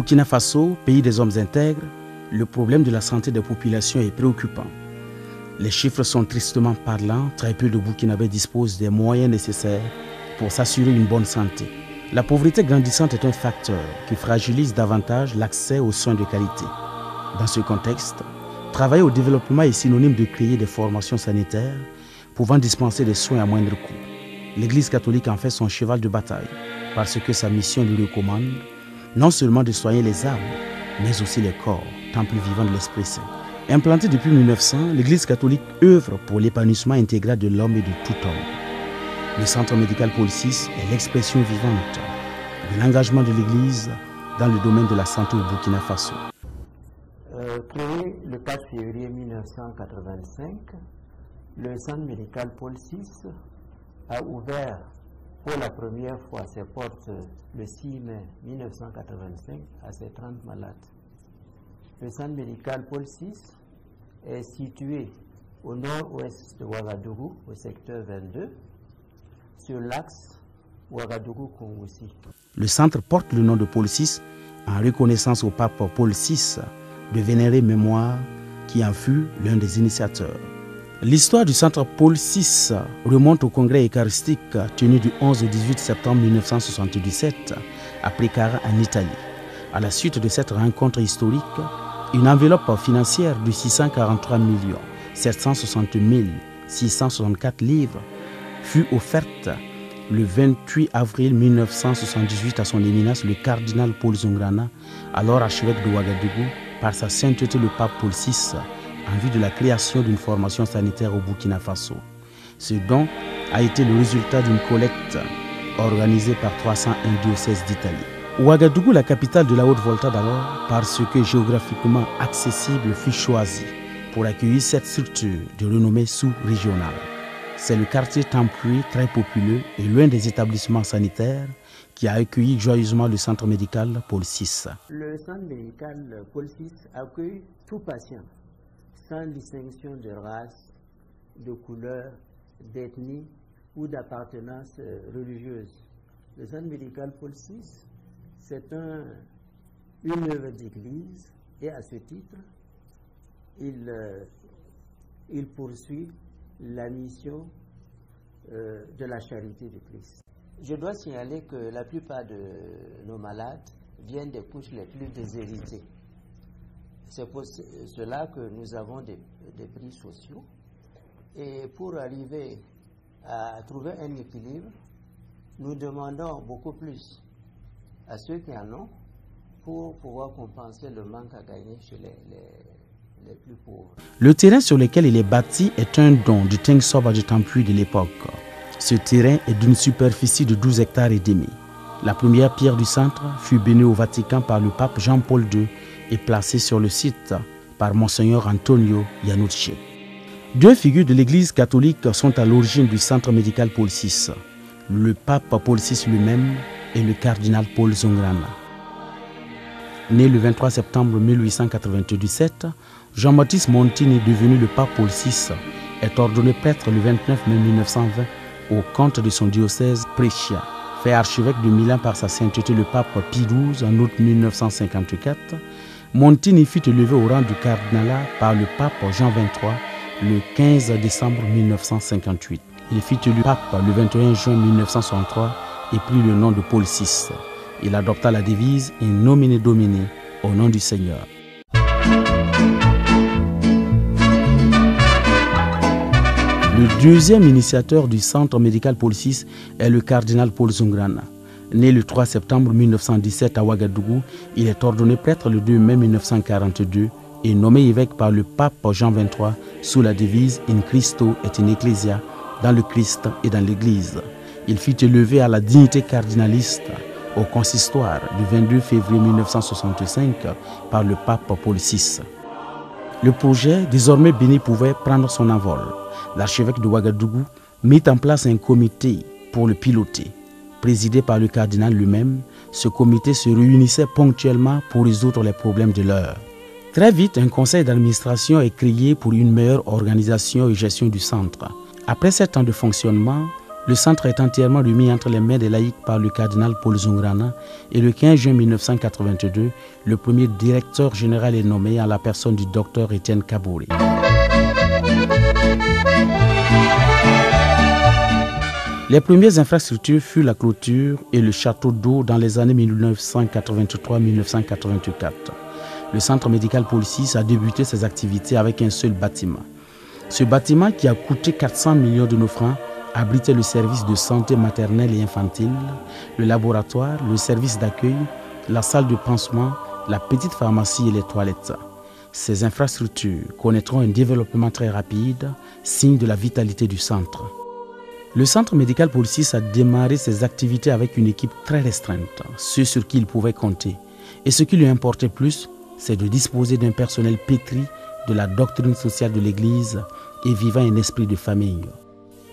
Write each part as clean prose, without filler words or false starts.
Burkina Faso, pays des hommes intègres, le problème de la santé des populations est préoccupant. Les chiffres sont tristement parlants, très peu de Burkinabés disposent des moyens nécessaires pour s'assurer une bonne santé. La pauvreté grandissante est un facteur qui fragilise davantage l'accès aux soins de qualité. Dans ce contexte, travailler au développement est synonyme de créer des formations sanitaires pouvant dispenser des soins à moindre coût. L'Église catholique en fait son cheval de bataille parce que sa mission lui recommande non seulement de soigner les âmes, mais aussi les corps, temple vivant de l'Esprit Saint. Implantée depuis 1900, l'Église catholique œuvre pour l'épanouissement intégral de l'homme et de tout homme. Le centre médical Paul VI est l'expression vivante de l'engagement de l'Église dans le domaine de la santé au Burkina Faso. Créé le 4 février 1985, le centre médical Paul VI a ouvert pour la première fois ses portes le 6 mai 1985 à ses 30 malades. Le centre médical Paul VI est situé au nord-ouest de Ouagadougou, au secteur 22, sur l'axe Ouagadougou-Kongoussi. Le centre porte le nom de Paul VI en reconnaissance au pape Paul VI de vénérée mémoire qui en fut l'un des initiateurs. L'histoire du centre Paul VI remonte au congrès eucharistique tenu du 11 au 18 septembre 1977 à Pécara en Italie. À la suite de cette rencontre historique, une enveloppe financière de 643 760 664 livres fut offerte le 28 avril 1978 à son éminence le cardinal Paul Zongrana, alors archevêque de Ouagadougou, par sa sainteté le pape Paul VI, en vue de la création d'une formation sanitaire au Burkina Faso. Ce don a été le résultat d'une collecte organisée par 301 diocèses d'Italie. Ouagadougou, la capitale de la Haute-Volta d'alors, parce que géographiquement accessible, fut choisie pour accueillir cette structure de renommée sous-régionale. C'est le quartier templier très populeux et l'un des établissements sanitaires qui a accueilli joyeusement le centre médical Paul VI. Le centre médical Paul VI accueille tout patient, sans distinction de race, de couleur, d'ethnie ou d'appartenance religieuse. Le centre médical Paul VI, c'est une œuvre d'église et à ce titre, il poursuit la mission de la charité de Christ. Je dois signaler que la plupart de nos malades viennent des couches les plus déshéritées. C'est pour cela que nous avons des prix sociaux. Et pour arriver à trouver un équilibre, nous demandons beaucoup plus à ceux qui en ont pour pouvoir compenser le manque à gagner chez les plus pauvres. Le terrain sur lequel il est bâti est un don du Tengsoba de Tampuy de l'époque. Ce terrain est d'une superficie de 12 hectares et demi. La première pierre du centre fut bénie au Vatican par le pape Jean-Paul II et placée sur le site par Monseigneur Antonio Iannucci. Deux figures de l'Église catholique sont à l'origine du centre médical Paul VI, le pape Paul VI lui-même et le cardinal Paul Zongrana. Né le 23 septembre 1897, Jean-Baptiste Montini, devenu le pape Paul VI, est ordonné prêtre le 29 mai 1920 au compte de son diocèse Brescia. Fait archevêque de Milan par sa sainteté le pape Pie XII en août 1954, Montini fut élevé au rang du cardinalat par le pape Jean XXIII le 15 décembre 1958. Il fut élu pape le 21 juin 1963 et prit le nom de Paul VI. Il adopta la devise In nomine Domini, au nom du Seigneur. Le deuxième initiateur du centre médical Paul VI est le cardinal Paul Zongrana. Né le 3 septembre 1917 à Ouagadougou, il est ordonné prêtre le 2 mai 1942 et nommé évêque par le pape Jean XXIII sous la devise In Christo et in Ecclesia, dans le Christ et dans l'Église. Il fut élevé à la dignité cardinaliste au consistoire du 22 février 1965 par le pape Paul VI. Le projet, désormais béni, pouvait prendre son envol. L'archevêque de Ouagadougou mit en place un comité pour le piloter. Présidé par le cardinal lui-même, ce comité se réunissait ponctuellement pour résoudre les problèmes de l'heure. Très vite, un conseil d'administration est créé pour une meilleure organisation et gestion du centre. Après 7 ans de fonctionnement, Le centre est entièrement remis entre les mains des laïcs par le cardinal Paul Zungrana et le 15 juin 1982, le premier directeur général est nommé en la personne du docteur Étienne Kabouré. Les premières infrastructures furent la clôture et le château d'eau dans les années 1983-1984. Le centre médical Paul VI a débuté ses activités avec un seul bâtiment. Ce bâtiment, qui a coûté 400 millions de nos francs, abritait le service de santé maternelle et infantile, le laboratoire, le service d'accueil, la salle de pansement, la petite pharmacie et les toilettes. Ces infrastructures connaîtront un développement très rapide, signe de la vitalité du centre. Le centre médical Paul VI a démarré ses activités avec une équipe très restreinte, ceux sur qui il pouvait compter. Et ce qui lui importait plus, c'est de disposer d'un personnel pétri de la doctrine sociale de l'Église et vivant un esprit de famille.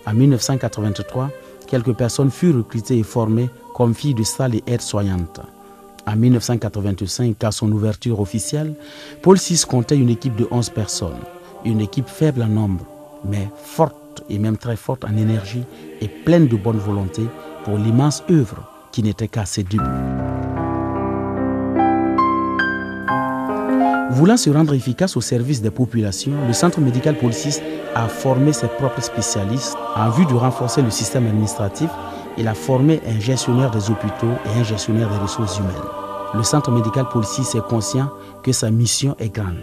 En 1983, quelques personnes furent recrutées et formées comme filles de salle et aides-soignantes. En 1985, à son ouverture officielle, Paul VI comptait une équipe de 11 personnes, une équipe faible en nombre, mais forte et même très forte en énergie et pleine de bonne volonté pour l'immense œuvre qui n'était qu'à ses débuts. Voulant se rendre efficace au service des populations, le centre médical Paul VI a formé ses propres spécialistes en vue de renforcer le système administratif. Il a formé un gestionnaire des hôpitaux et un gestionnaire des ressources humaines. Le centre médical Paul VI est conscient que sa mission est grande,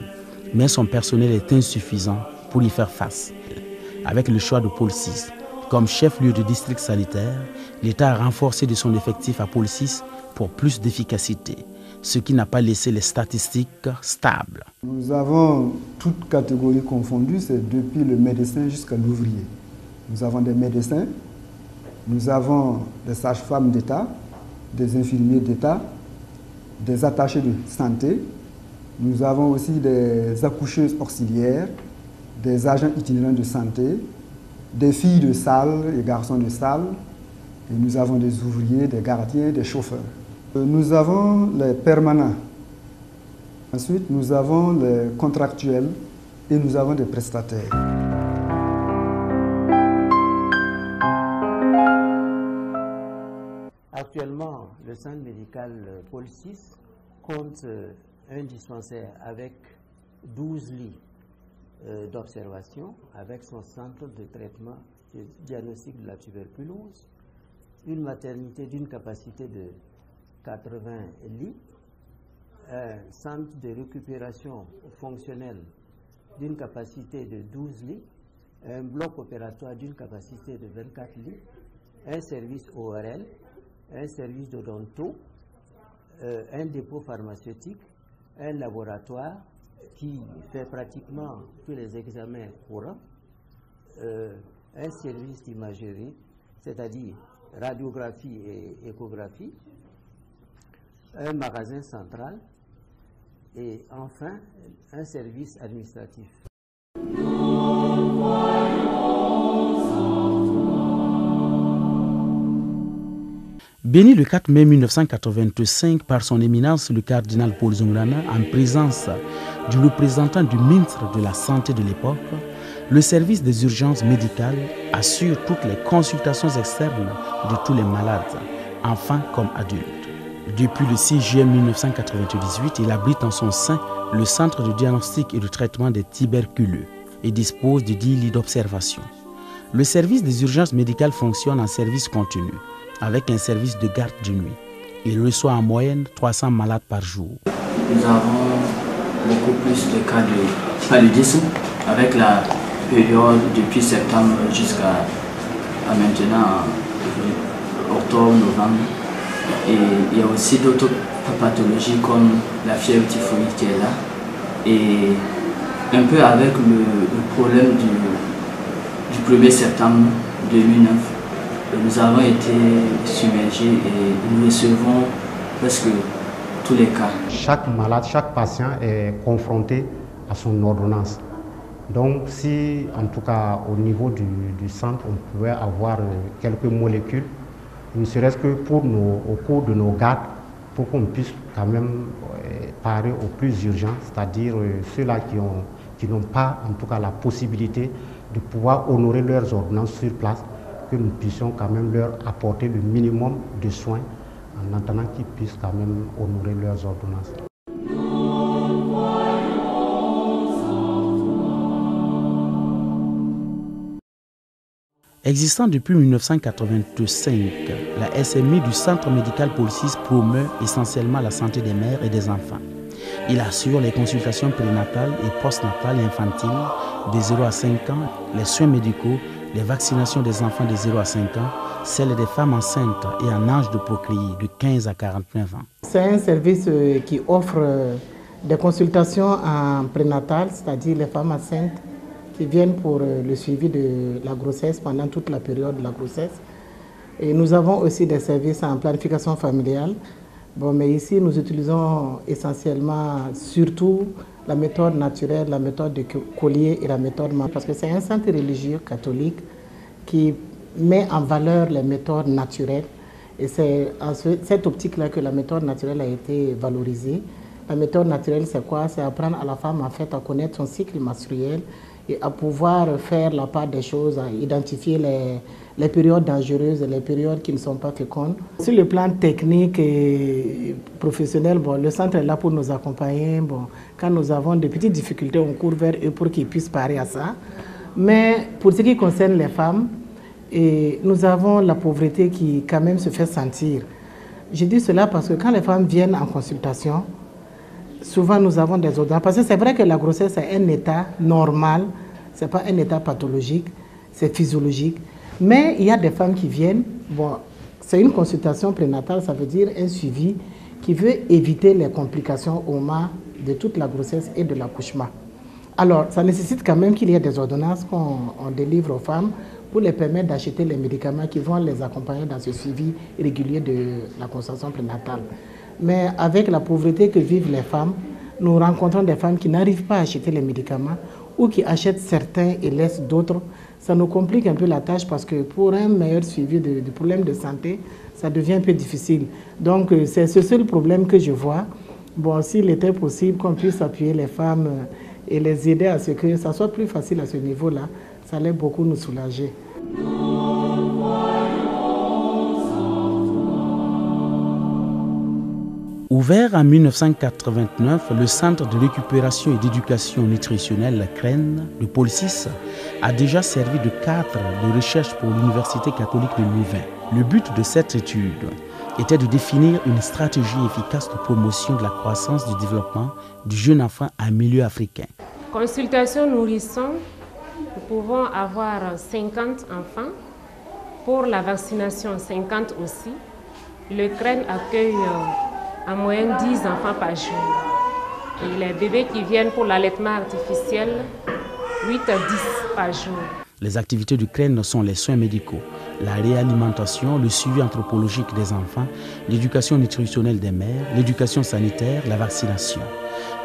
mais son personnel est insuffisant pour y faire face. Avec le choix de Paul VI comme chef-lieu de district sanitaire, l'État a renforcé de son effectif à Paul VI pour plus d'efficacité, ce qui n'a pas laissé les statistiques stables. Nous avons toutes catégories confondues, c'est depuis le médecin jusqu'à l'ouvrier. Nous avons des médecins, nous avons des sages-femmes d'État, des infirmiers d'État, des attachés de santé, nous avons aussi des accoucheuses auxiliaires, des agents itinérants de santé, des filles de salle et garçons de salle, et nous avons des ouvriers, des gardiens, des chauffeurs. Nous avons les permanents. Ensuite, nous avons les contractuels et nous avons des prestataires. Actuellement, le centre médical Paul VI compte un dispensaire avec 12 lits d'observation, avec son centre de traitement de diagnostic de la tuberculose, une maternité d'une capacité de 80 lits, un centre de récupération fonctionnelle d'une capacité de 12 lits, un bloc opératoire d'une capacité de 24 lits, un service ORL, un service d'odonto, un dépôt pharmaceutique, un laboratoire qui fait pratiquement tous les examens courants, un service d'imagerie, c'est-à-dire radiographie et échographie, un magasin central et enfin un service administratif. Béni le 4 mai 1985 par son éminence le cardinal Paul Zungrana en présence du représentant du ministre de la Santé de l'époque, le service des urgences médicales assure toutes les consultations externes de tous les malades, enfants comme adultes. Depuis le 6 juillet 1998, il abrite en son sein le centre de diagnostic et de traitement des tuberculeux et dispose de 10 lits d'observation. Le service des urgences médicales fonctionne en service continu, avec un service de garde de nuit. Il reçoit en moyenne 300 malades par jour. Nous avons beaucoup plus de cas de paludisme, avec la période depuis septembre jusqu'à maintenant, octobre, novembre. Et il y a aussi d'autres pathologies comme la fièvre typhoïde qui est là. Et un peu avec le problème du 1er septembre 2009, nous avons été submergés et nous recevons presque tous les cas. Chaque malade, chaque patient est confronté à son ordonnance. Donc si, en tout cas au niveau du centre, on pouvait avoir quelques molécules, ne serait-ce que au cours de nos gardes, pour qu'on puisse quand même parer aux plus urgents, c'est-à-dire ceux-là qui n'ont pas en tout cas la possibilité de pouvoir honorer leurs ordonnances sur place, que nous puissions quand même leur apporter le minimum de soins en attendant qu'ils puissent quand même honorer leurs ordonnances. Existant depuis 1985, la SMI du Centre médical Policis promeut essentiellement la santé des mères et des enfants. Il assure les consultations prénatales et postnatales et infantiles de 0 à 5 ans, les soins médicaux, les vaccinations des enfants de 0 à 5 ans, celles des femmes enceintes et en âge de procréer de 15 à 49 ans. C'est un service qui offre des consultations en prénatal, c'est-à-dire les femmes enceintes qui viennent pour le suivi de la grossesse pendant toute la période de la grossesse. Et nous avons aussi des services en planification familiale. Bon, mais ici, nous utilisons essentiellement, surtout, la méthode naturelle, la méthode de Collier et la méthode Mann, parce que c'est un centre religieux catholique qui met en valeur les méthodes naturelles. Et c'est en cette optique-là que la méthode naturelle a été valorisée. La méthode naturelle, c'est quoi? C'est apprendre à la femme en fait, à connaître son cycle menstruel et à pouvoir faire la part des choses, à identifier les périodes dangereuses et les périodes qui ne sont pas fécondes. Sur le plan technique et professionnel, bon, le centre est là pour nous accompagner. Bon, quand nous avons des petites difficultés, on court vers eux pour qu'ils puissent parer à ça. Mais pour ce qui concerne les femmes, et nous avons la pauvreté qui quand même se fait sentir. Je dis cela parce que quand les femmes viennent en consultation, souvent nous avons des ordonnances. Parce que c'est vrai que la grossesse est un état normal, ce n'est pas un état pathologique, c'est physiologique. Mais il y a des femmes qui viennent, bon, c'est une consultation prénatale, ça veut dire un suivi qui veut éviter les complications au moment de toute la grossesse et de l'accouchement. Alors, ça nécessite quand même qu'il y ait des ordonnances qu'on délivre aux femmes pour les permettre d'acheter les médicaments qui vont les accompagner dans ce suivi régulier de la consultation prénatale. Mais avec la pauvreté que vivent les femmes, nous rencontrons des femmes qui n'arrivent pas à acheter les médicaments ou qui achètent certains et laissent d'autres. Ça nous complique un peu la tâche parce que pour un meilleur suivi du problème de santé, ça devient un peu difficile. Donc c'est ce seul problème que je vois. Bon, s'il était possible qu'on puisse appuyer les femmes et les aider à ce que ça soit plus facile à ce niveau-là, ça allait beaucoup nous soulager. Ouvert en 1989, le Centre de récupération et d'éducation nutritionnelle CREN de Policis a déjà servi de cadre de recherche pour l'Université catholique de Louvain. Le but de cette étude était de définir une stratégie efficace de promotion de la croissance du développement du jeune enfant en milieu africain. Consultation nourrisson, nous pouvons avoir 50 enfants. Pour la vaccination, 50 aussi. Le CREN accueille en moyenne 10 enfants par jour. Et les bébés qui viennent pour l'allaitement artificiel, 8 à 10 par jour. Les activités du CREN sont les soins médicaux, la réalimentation, le suivi anthropologique des enfants, l'éducation nutritionnelle des mères, l'éducation sanitaire, la vaccination.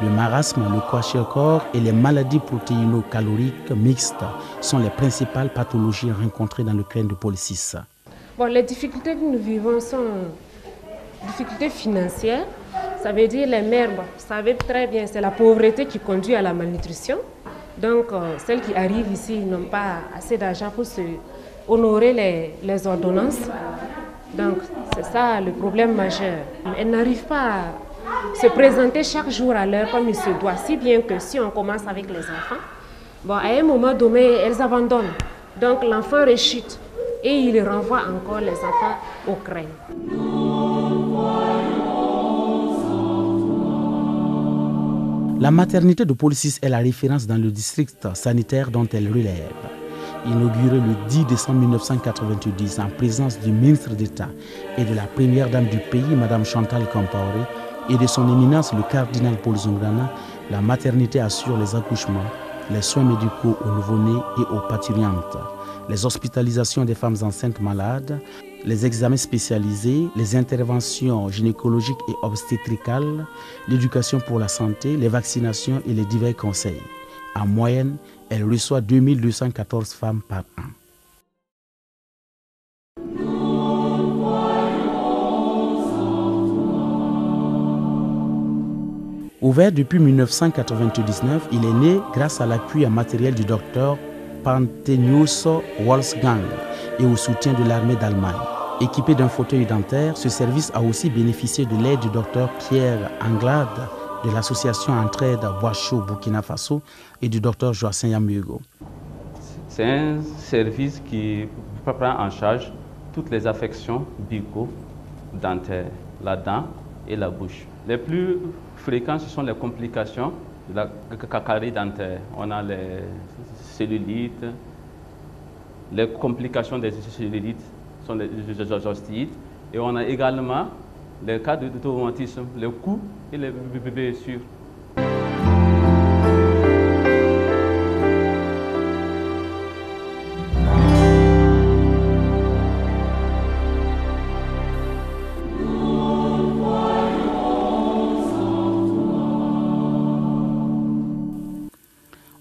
Le marasme, le kwashiorkor et les maladies protéino-caloriques mixtes sont les principales pathologies rencontrées dans le CREN de Policis. Bon, les difficultés que nous vivons sont difficultés financières. Ça veut dire les mères, bon, vous savez très bien, c'est la pauvreté qui conduit à la malnutrition. Donc, celles qui arrivent ici n'ont pas assez d'argent pour se honorer les ordonnances. Donc, c'est ça le problème majeur. Elles n'arrivent pas à se présenter chaque jour à l'heure comme il se doit, si bien que si on commence avec les enfants, bon, à un moment donné, elles abandonnent. Donc, l'enfant rechute et il renvoie encore les enfants au CREN. La maternité de Policis est la référence dans le district sanitaire dont elle relève. Inaugurée le 10 décembre 1990 en présence du ministre d'État et de la première dame du pays, Mme Chantal Compaoré, et de son éminence le cardinal Paul Zongrana, la maternité assure les accouchements, les soins médicaux aux nouveau-nés et aux parturientes, les hospitalisations des femmes enceintes malades, les examens spécialisés, les interventions gynécologiques et obstétricales, l'éducation pour la santé, les vaccinations et les divers conseils. En moyenne, elle reçoit 2214 femmes par an. Ouvert depuis 1999, il est né grâce à l'appui en matériel du docteur Pantenius Wolfgang et au soutien de l'armée d'Allemagne. Équipé d'un fauteuil dentaire, ce service a aussi bénéficié de l'aide du docteur Pierre Anglade de l'association Entraide Boischaud Burkina Faso et du docteur Joacin Yamugo. C'est un service qui prend en charge toutes les affections bucco-dentaires, la dent et la bouche. Les plus fréquentes, ce sont les complications de la carie dentaire. On a les cellulites, les complications des cellulites sont les ostites, et on a également les cas de traumatisme, les coups et les blessures.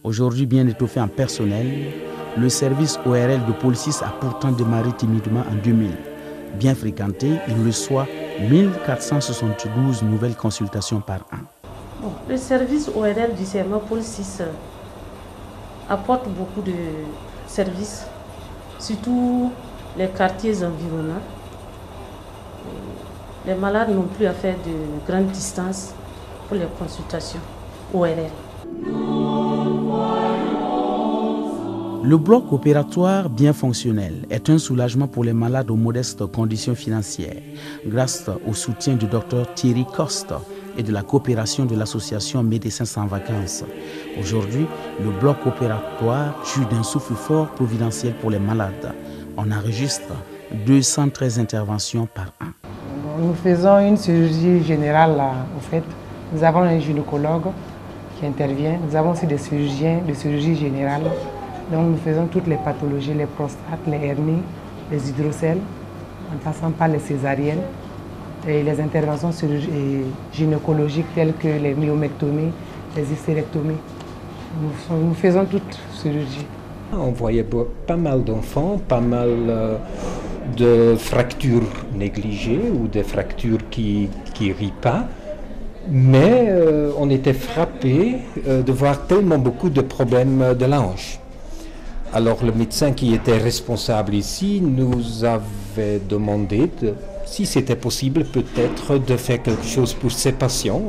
Aujourd'hui bien étoffé en personnel, le service ORL de Policis a pourtant démarré timidement en 2000. Bien fréquenté, il reçoit 1472 nouvelles consultations par an. Bon, le service ORL du CMA Policis apporte beaucoup de services, surtout les quartiers environnants. Les malades n'ont plus à faire de grandes distances pour les consultations ORL. Le bloc opératoire bien fonctionnel est un soulagement pour les malades aux modestes conditions financières, grâce au soutien du docteur Thierry Coste et de la coopération de l'association Médecins sans vacances. Aujourd'hui, le bloc opératoire joue d'un souffle fort providentiel pour les malades. On enregistre 213 interventions par an. Nous faisons une chirurgie générale là, en fait. Nous avons un gynécologue qui intervient. Nous avons aussi des chirurgiens de chirurgie générale. Donc nous faisons toutes les pathologies, les prostates, les hernies, les hydrocèles, en passant par les césariennes et les interventions gynécologiques telles que les myomectomies, les hystérectomies. Nous faisons toutes chirurgies. On voyait pas mal d'enfants, pas mal de fractures négligées ou des fractures qui rient pas. Mais on était frappé de voir tellement beaucoup de problèmes de la hanche. Alors le médecin qui était responsable ici nous avait demandé si c'était possible peut-être de faire quelque chose pour ces patients,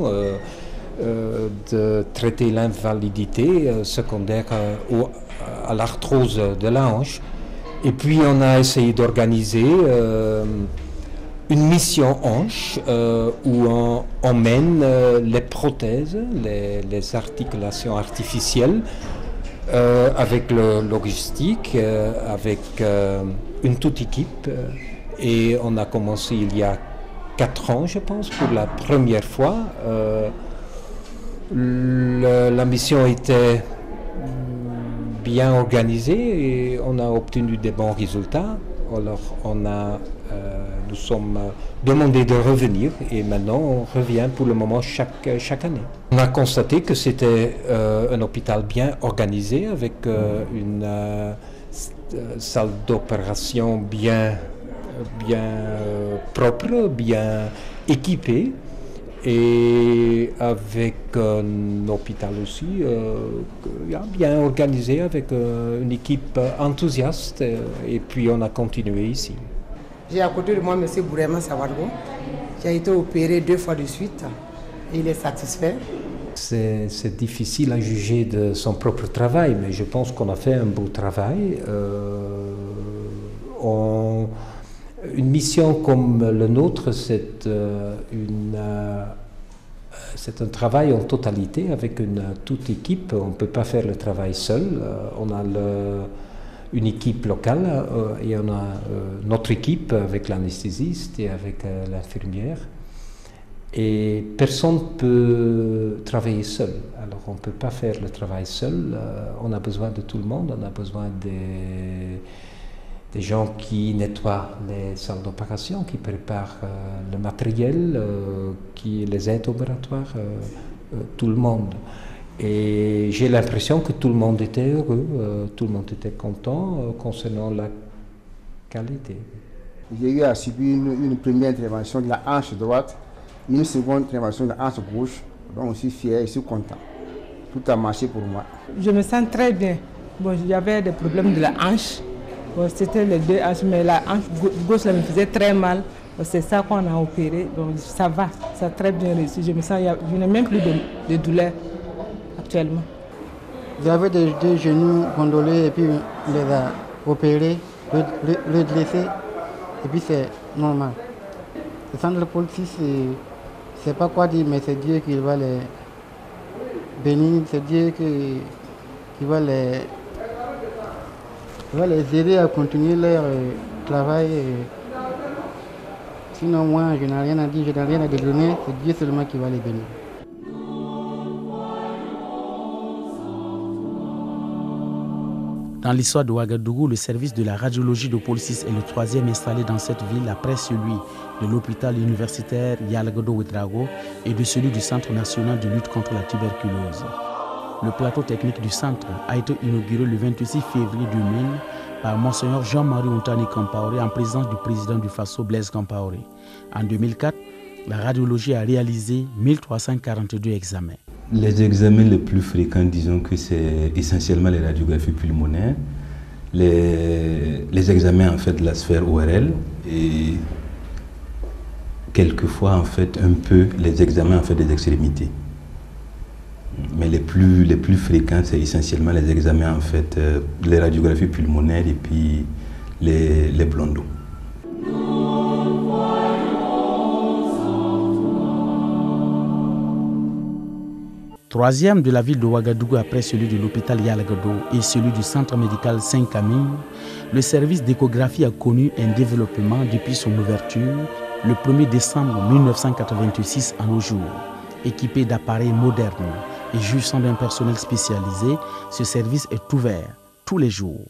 de traiter l'invalidité secondaire à l'arthrose de la hanche. Et puis on a essayé d'organiser une mission hanche où on emmène les prothèses, les articulations artificielles, avec le logistique, avec une toute équipe. Et on a commencé il y a 4 ans, je pense, pour la première fois. La mission était bien organisée et on a obtenu des bons résultats. Alors nous sommes demandés de revenir et maintenant on revient pour le moment chaque année. On a constaté que c'était un hôpital bien organisé avec une salle d'opération bien propre, bien équipée et avec un hôpital aussi bien organisé avec une équipe enthousiaste et puis on a continué ici. J'ai à côté de moi M. Bourema Sawargo, qui a été opéré 2 fois de suite. Il est satisfait. C'est difficile à juger de son propre travail, mais je pense qu'on a fait un beau travail. Une mission comme le nôtre, c'est un travail en totalité avec une toute équipe. On ne peut pas faire le travail seul. On a une équipe locale et on a notre équipe avec l'anesthésiste et avec l'infirmière. Et personne ne peut travailler seul. Alors on ne peut pas faire le travail seul. On a besoin de tout le monde. On a besoin des gens qui nettoient les salles d'opération, qui préparent le matériel, qui les aident opératoires, tout le monde. Et j'ai l'impression que tout le monde était heureux, tout le monde était content concernant la qualité. J'ai eu à subir une première intervention de la hanche droite, une seconde intervention de la hanche gauche. Donc je suis fier, je suis content. Tout a marché pour moi. Je me sens très bien. Bon, j'avais des problèmes de la hanche. C'était les deux hanches, mais la hanche gauche là, me faisait très mal. C'est ça qu'on a opéré. Donc ça va, ça a très bien réussi. Je me sens, je n'ai même plus de douleur actuellement. J'avais des genoux gondolés et puis on les a opérés, redressés et puis c'est normal. Le centre de police, c'est pas quoi dire, mais c'est Dieu qui va les bénir, c'est Dieu qui va les aider à continuer leur travail. Sinon moi je n'ai rien à dire, je n'ai rien à donner, c'est Dieu seulement qui va les bénir. Dans l'histoire de Ouagadougou, le service de la radiologie de Policis est le troisième installé dans cette ville après celui de l'hôpital universitaire Yalagodo-Ouedraogo et de celui du Centre national de lutte contre la tuberculose. Le plateau technique du centre a été inauguré le 26 février 2000 par Monseigneur Jean-Marie Ontani Compaoré en présence du président du Faso Blaise Compaoré. En 2004, la radiologie a réalisé 1342 examens. Les examens les plus fréquents, disons que c'est essentiellement les radiographies pulmonaires, les examens en fait de la sphère ORL et quelquefois en fait un peu les examens en fait des extrémités. Mais les plus fréquents, c'est essentiellement les examens en fait, les radiographies pulmonaires et puis les blondos. Troisième de la ville de Ouagadougou après celui de l'hôpital Yalagodo et celui du centre médical Saint-Camille, le service d'échographie a connu un développement depuis son ouverture le 1er décembre 1986 à nos jours. Équipé d'appareils modernes et jouissant d'un personnel spécialisé, ce service est ouvert tous les jours.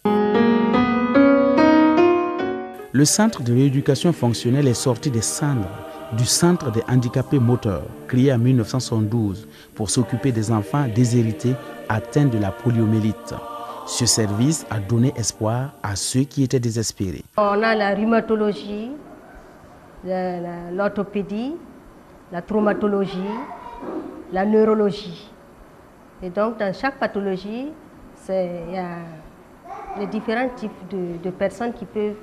Le centre de rééducation fonctionnelle est sorti des cendres du centre des handicapés moteurs, créé en 1972 pour s'occuper des enfants déshérités atteints de la poliomyélite. Ce service a donné espoir à ceux qui étaient désespérés. On a la rhumatologie, l'orthopédie, la traumatologie, la neurologie. Et donc dans chaque pathologie, il y a les différents types de personnes qui peuvent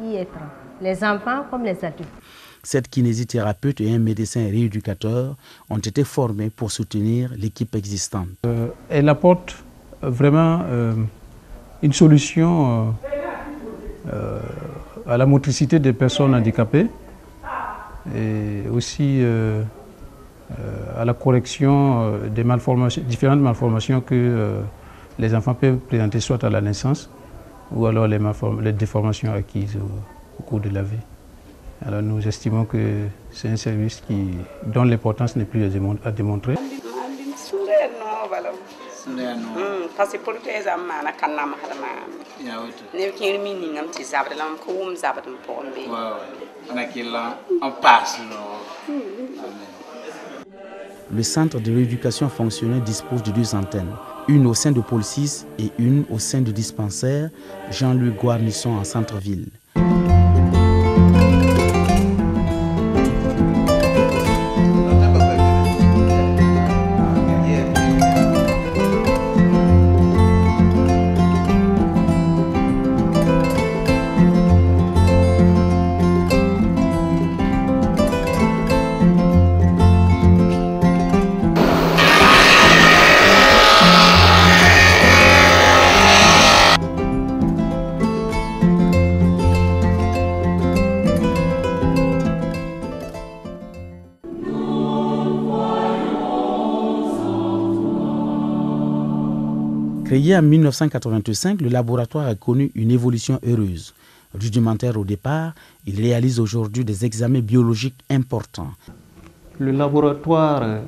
y être, les enfants comme les adultes. Cette kinésithérapeute et un médecin rééducateur ont été formés pour soutenir l'équipe existante. Elle apporte vraiment une solution à la motricité des personnes handicapées et aussi à la correction des malformations, différentes malformations que les enfants peuvent présenter soit à la naissance ou alors les déformations acquises au cours de la vie. Alors nous estimons que c'est un service dont l'importance n'est plus à démontrer. Le centre de rééducation fonctionnelle dispose de 2 antennes, une au sein de Policis et une au sein du dispensaire Jean-Louis Guarnisson en centre-ville. Créé en 1985, le laboratoire a connu une évolution heureuse. Rudimentaire au départ, il réalise aujourd'hui des examens biologiques importants. Le laboratoire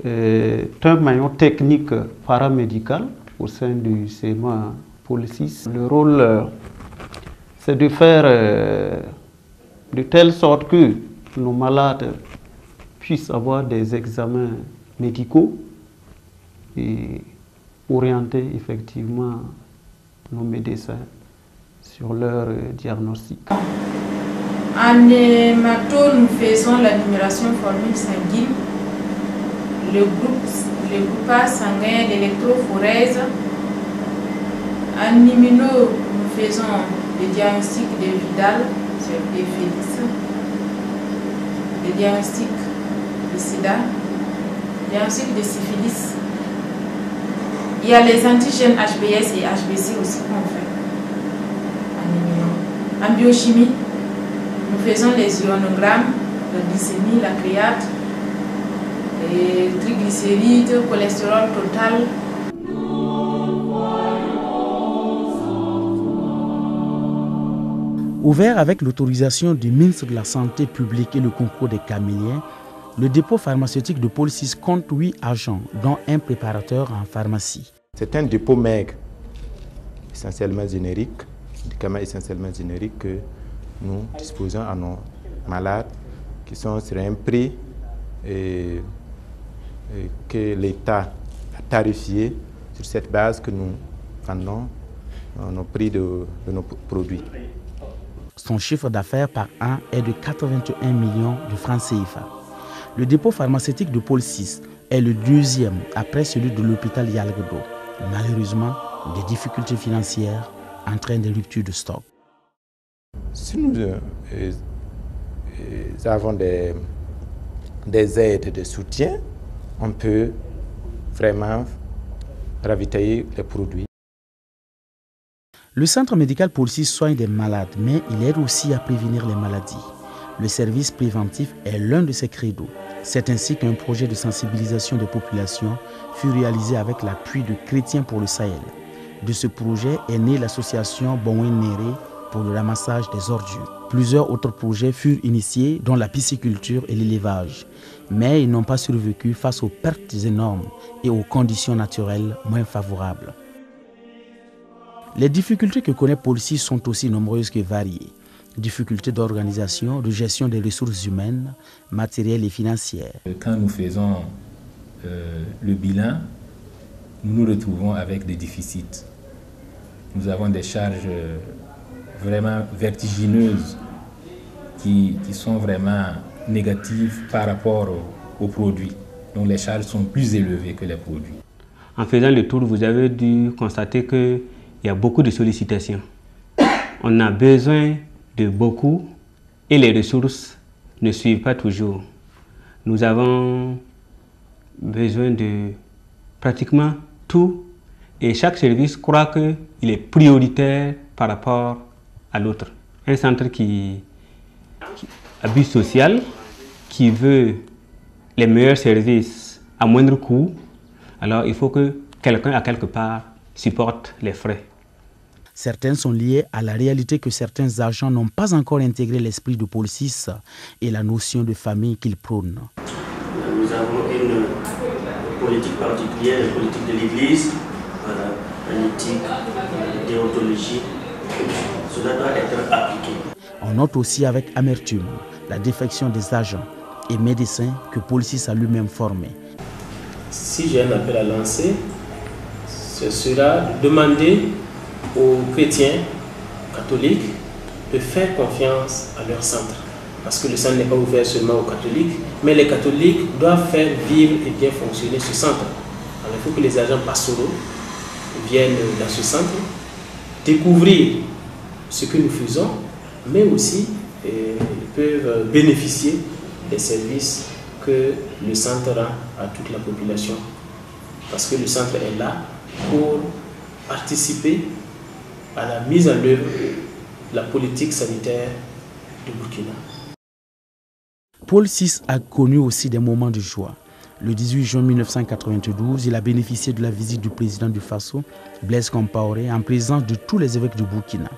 est un maillon technique paramédical au sein du CMA Policis. Le rôle, c'est de faire de telle sorte que nos malades puissent avoir des examens médicaux et orienter effectivement nos médecins sur leur diagnostic. En hémato, nous faisons la numération formule sanguine, le groupage sanguin d'électrophorèse. En immuno, nous faisons le diagnostic de Vidal sur les Félix, le diagnostic de sida, le diagnostic de syphilis. Il y a les antigènes HBS et HBC aussi qu'on fait. En biochimie, nous faisons les ionogrammes, la glycémie, la créate, les triglycérides, cholestérol total. Ouvert avec l'autorisation du ministre de la Santé publique et le concours des caméliens, le dépôt pharmaceutique de Pôle 6 compte 8 agents, dont un préparateur en pharmacie. C'est un dépôt maigre, essentiellement générique, médicaments essentiellement génériques que nous disposons à nos malades qui sont sur un prix que l'État a tarifié sur cette base que nous vendons nos prix de nos produits. Son chiffre d'affaires par an est de 81 millions de francs CFA. Le dépôt pharmaceutique de Pôle 6 est le deuxième après celui de l'hôpital Yalgado. Malheureusement, des difficultés financières entraînent des ruptures de stock. Si nous avons des aides de soutien, on peut vraiment ravitailler les produits. Le centre médical Pôle 6 soigne des malades, mais il aide aussi à prévenir les maladies. Le service préventif est l'un de ses credos. C'est ainsi qu'un projet de sensibilisation des populations fut réalisé avec l'appui de Chrétiens pour le Sahel. De ce projet est née l'association Bonwe Néré pour le ramassage des ordures. Plusieurs autres projets furent initiés, dont la pisciculture et l'élevage. Mais ils n'ont pas survécu face aux pertes énormes et aux conditions naturelles moins favorables. Les difficultés que connaît Pôle 6 sont aussi nombreuses que variées. Difficultés d'organisation, de gestion des ressources humaines, matérielles et financières. Quand nous faisons le bilan, nous nous retrouvons avec des déficits. Nous avons des charges vraiment vertigineuses qui sont vraiment négatives par rapport aux produits. Donc les charges sont plus élevées que les produits. En faisant le tour, vous avez dû constater qu'il y a beaucoup de sollicitations. On a besoin de beaucoup et les ressources ne suivent pas toujours. Nous avons besoin de pratiquement tout et chaque service croit qu'il est prioritaire par rapport à l'autre. Un centre qui a but social, qui veut les meilleurs services à moindre coût, alors il faut que quelqu'un à quelque part supporte les frais. Certains sont liés à la réalité que certains agents n'ont pas encore intégré l'esprit de Pôle 6 et la notion de famille qu'ils prônent. Nous avons une politique particulière, la politique de l'Église, une éthique, une déontologie. Cela doit être appliqué. On note aussi avec amertume la défection des agents et médecins que Pôle 6 a lui-même formés. Si j'ai un appel à lancer, ce sera de demander aux chrétiens catholiques de faire confiance à leur centre. Parce que le centre n'est pas ouvert seulement aux catholiques, mais les catholiques doivent faire vivre et bien fonctionner ce centre. Alors il faut que les agents pastoraux viennent dans ce centre, découvrir ce que nous faisons, mais aussi peuvent bénéficier des services que le centre rend à toute la population. Parce que le centre est là pour participer à la mise en œuvre de la politique sanitaire du Burkina. Pôle 6 a connu aussi des moments de joie. Le 18 juin 1992, il a bénéficié de la visite du président du Faso, Blaise Compaoré, en présence de tous les évêques du Burkina.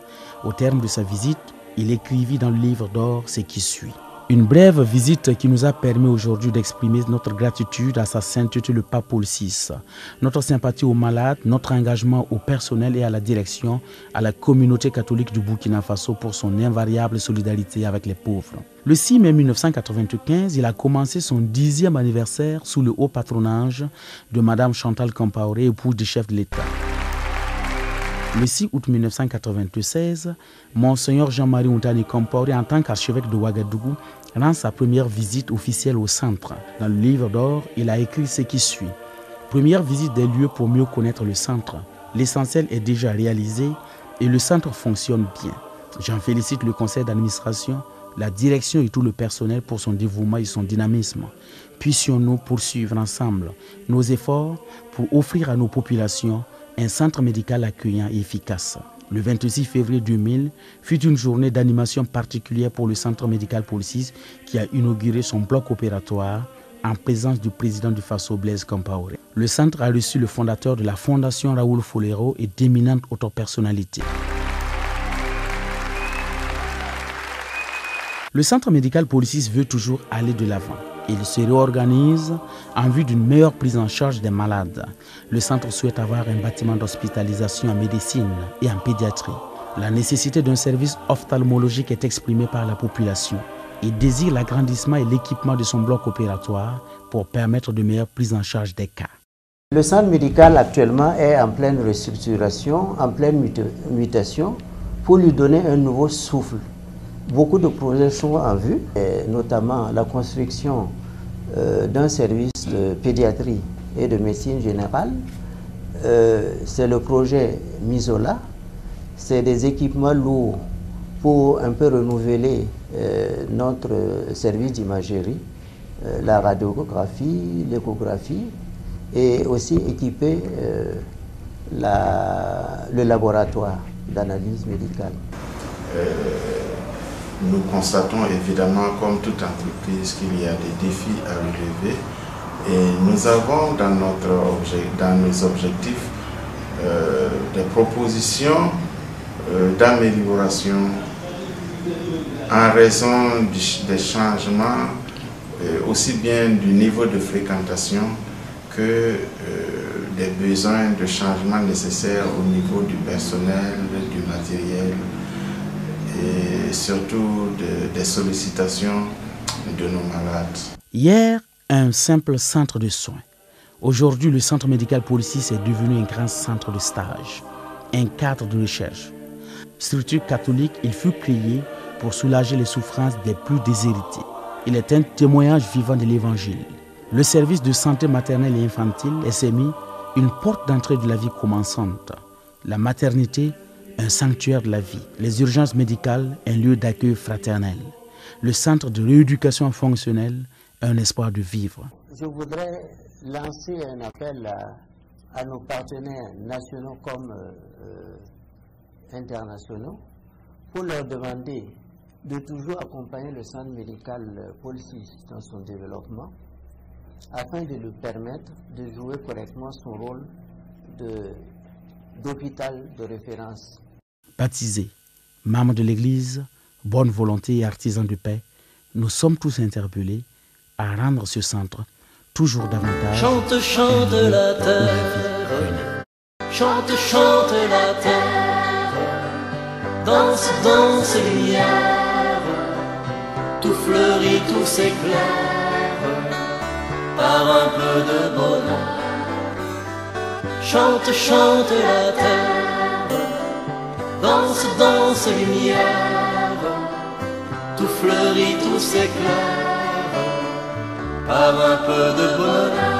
Au terme de sa visite, il écrivit dans le livre d'or ce qui suit. Une brève visite qui nous a permis aujourd'hui d'exprimer notre gratitude à sa sainteté le pape Pôle VI, notre sympathie aux malades, notre engagement au personnel et à la direction, à la communauté catholique du Burkina Faso pour son invariable solidarité avec les pauvres. Le 6 mai 1995, il a commencé son 10e anniversaire sous le haut patronage de Madame Chantal Compaoré, épouse du chef de l'État. Le 6 août 1996, Monseigneur Jean-Marie Untani Compaoré, en tant qu'archevêque de Ouagadougou, rend sa première visite officielle au centre. Dans le livre d'or, il a écrit ce qui suit. Première visite des lieux pour mieux connaître le centre. L'essentiel est déjà réalisé, et le centre fonctionne bien. J'en félicite le conseil d'administration, la direction et tout le personnel pour son dévouement et son dynamisme. Puissions-nous poursuivre ensemble nos efforts pour offrir à nos populations un centre médical accueillant et efficace. Le 26 février 2000 fut une journée d'animation particulière pour le centre médical Policis qui a inauguré son bloc opératoire en présence du président du Faso, Blaise Compaoré. Le centre a reçu le fondateur de la Fondation Raoul Folero et d'éminentes autres personnalités. Le centre médical Policis veut toujours aller de l'avant. Il se réorganise en vue d'une meilleure prise en charge des malades. Le centre souhaite avoir un bâtiment d'hospitalisation en médecine et en pédiatrie. La nécessité d'un service ophtalmologique est exprimée par la population. Il désire l'agrandissement et l'équipement de son bloc opératoire pour permettre de meilleures prises en charge des cas. Le centre médical actuellement est en pleine restructuration, en pleine mutation pour lui donner un nouveau souffle. Beaucoup de projets sont en vue, notamment la construction d'un service de pédiatrie et de médecine générale. C'est le projet Misola. C'est des équipements lourds pour un peu renouveler notre service d'imagerie, la radiographie, l'échographie et aussi équiper le laboratoire d'analyse médicale. Nous constatons évidemment, comme toute entreprise, qu'il y a des défis à relever et nous avons dans nos objectifs des propositions d'amélioration en raison des changements aussi bien du niveau de fréquentation que des besoins de changement nécessaires au niveau du personnel, du matériel et surtout des sollicitations de nos malades. Hier, un simple centre de soins. Aujourd'hui, le centre médical Policis est devenu un grand centre de stage, un cadre de recherche. Structure catholique, il fut créé pour soulager les souffrances des plus déshérités. Il est un témoignage vivant de l'Évangile. Le service de santé maternelle et infantile, SMI, une porte d'entrée de la vie commençante. La maternité, un sanctuaire de la vie. Les urgences médicales, un lieu d'accueil fraternel. Le centre de rééducation fonctionnelle, un espoir de vivre. Je voudrais lancer un appel à nos partenaires nationaux comme internationaux pour leur demander de toujours accompagner le centre médical Policis dans son développement afin de lui permettre de jouer correctement son rôle d'hôpital de référence. Baptisés, membres de l'Église, bonne volonté et artisans de paix, nous sommes tous interpellés à rendre ce centre toujours davantage. Chante, chante la terre, chante, chante la terre, danse, danse lumière, tout fleurit, tout s'éclaire, par un peu de bonheur. Chante, chante la terre, danse, danse lumière, tout fleurit, tout s'éclaire, par un peu de bonheur.